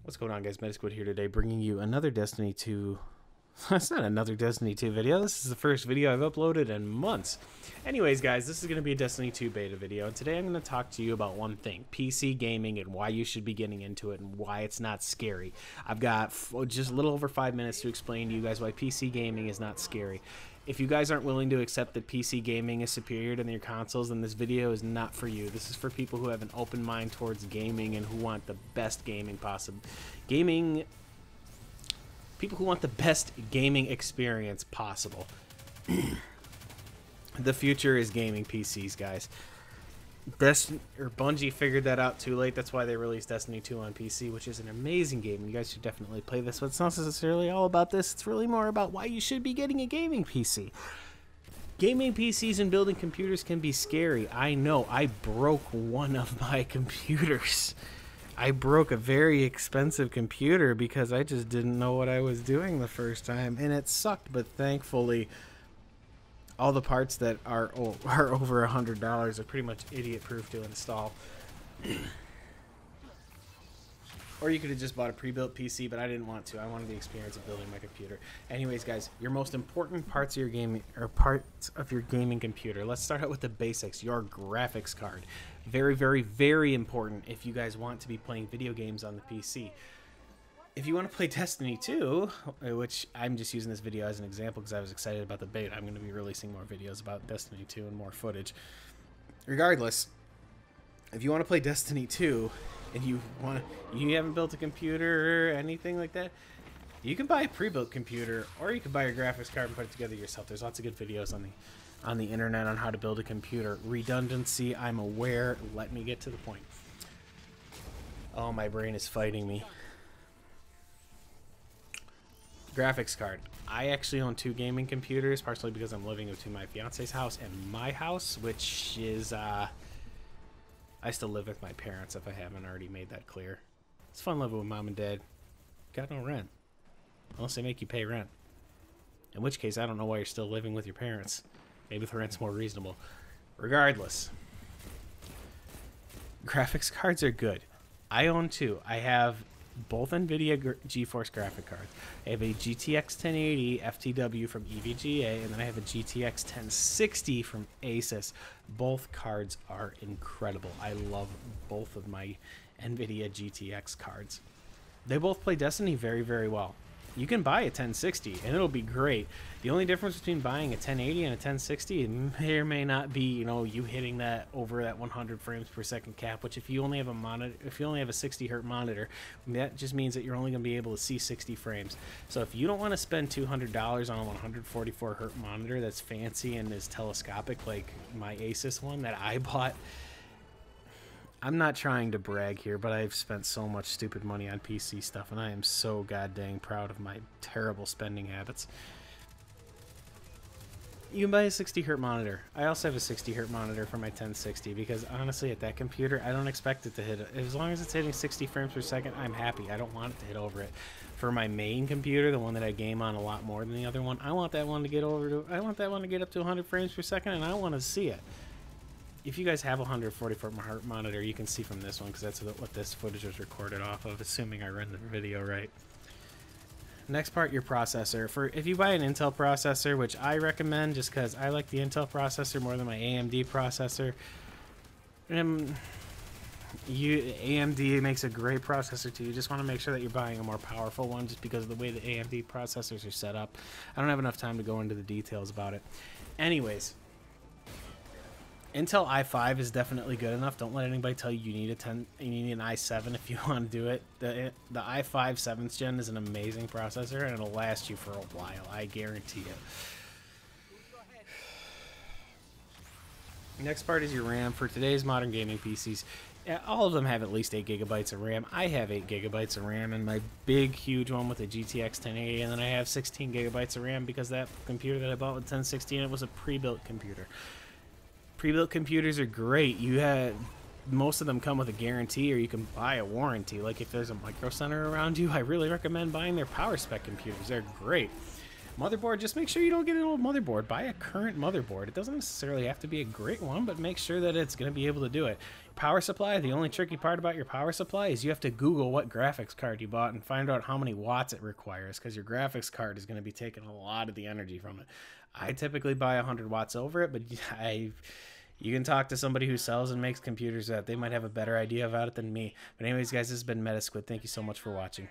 What's going on, guys? MediSquid here today, bringing you another Destiny 2. It's not another Destiny 2 video. This is the first video I've uploaded in months. Anyways, guys, this is going to be a Destiny 2 beta video, and today I'm going to talk to you about one thing: PC gaming, and why you should be getting into it and why it's not scary. I've got just a little over 5 minutes to explain to you guys why PC gaming is not scary. If you guys aren't willing to accept that PC gaming is superior to your consoles, then this video is not for you. This is for people who have an open mind towards gaming and who want the best gaming possible. People who want the best gaming experience possible. The future is gaming PCs, guys. Bungie figured that out too late. That's why they released Destiny 2 on PC, which is an amazing game. You guys should definitely play this. But it's not necessarily all about this. It's really more about why you should be getting a gaming PC. Gaming PCs and building computers can be scary. I know. I broke one of my computers. I broke a very expensive computer because I just didn't know what I was doing the first time, and it sucked. But thankfully, all the parts that are over $100 are pretty much idiot-proof to install. Or you could have just bought a pre-built PC, but I didn't want to. I wanted the experience of building my computer. Anyways, guys, your most important parts of your gaming computer. Let's start out with the basics. Your graphics card. Very, very, very important if you guys want to be playing video games on the PC. If you want to play Destiny 2, which I'm just using this video as an example because I was excited about the beta, I'm going to be releasing more videos about Destiny 2 and more footage. Regardless, if you want to play Destiny 2 and you haven't built a computer or anything like that, you can buy a pre-built computer, or you can buy your graphics card and put it together yourself. There's lots of good videos on the internet on how to build a computer. Redundancy, I'm aware. Let me get to the point. Oh, my brain is fighting me. Graphics card. I actually own 2 gaming computers, partially because I'm living between my fiance's house and my house, which is I still live with my parents, if I haven't already made that clear. It's fun living with mom and dad. Got no rent, unless they make you pay rent, in which case I don't know why you're still living with your parents. Maybe the rent's more reasonable. Regardless, graphics cards are good. I own 2. I have both NVIDIA GeForce graphic cards. I have a GTX 1080 FTW from EVGA, and then I have a GTX 1060 from Asus. Both cards are incredible. I love both of my NVIDIA GTX cards. They both play Destiny very, very well. You can buy a 1060 and it'll be great. The only difference between buying a 1080 and a 1060 may or may not be, you hitting that over that 100 frames per second cap, which if you only have a monitor, if you only have a 60 hertz monitor, that just means that you're only going to be able to see 60 frames. So if you don't want to spend $200 on a 144 hertz monitor that's fancy and is telescopic like my Asus one that I bought, I'm not trying to brag here, but I've spent so much stupid money on PC stuff, and I am so goddamn proud of my terrible spending habits. You can buy a 60 hertz monitor. I also have a 60 hertz monitor for my 1060 because honestly, at that computer, I don't expect it to hit it. As long as it's hitting 60 frames per second, I'm happy. I don't want it to hit over it. For my main computer, the one that I game on a lot more than the other one, I want that one to get up to 100 frames per second, and I want to see it. If you guys have a 144 hertz monitor, you can see from this one because that's what this footage was recorded off of, assuming I run the video right. Next part, your processor. If you buy an Intel processor, which I recommend just because I like the Intel processor more than my AMD processor. AMD makes a great processor too. You just want to make sure that you're buying a more powerful one just because of the way the AMD processors are set up. I don't have enough time to go into the details about it. Anyways, Intel i5 is definitely good enough. Don't let anybody tell you need an i7 if you want to do it. The i5 7th gen is an amazing processor, and it'll last you for a while. I guarantee it. Next part is your RAM. For today's modern gaming PCs, all of them have at least 8 gigabytes of RAM. I have 8 gigabytes of RAM in my big, huge one with the GTX 1080, and then I have 16 gigabytes of RAM because that computer that I bought with 1060 in it was a pre-built computer. Pre-built computers are great. Most of them come with a guarantee, or you can buy a warranty. Like if there's a Micro Center around you, I really recommend buying their power spec computers. They're great. Motherboard, just make sure you don't get an old motherboard. Buy a current motherboard. It doesn't necessarily have to be a great one, but make sure that it's going to be able to do it. Power supply, the only tricky part about your power supply is you have to Google what graphics card you bought and find out how many watts it requires, because your graphics card is going to be taking a lot of the energy from it. I typically buy 100 watts over it, but you can talk to somebody who sells and makes computers that they might have a better idea about it than me. But anyways, guys, this has been MediSquid. Thank you so much for watching.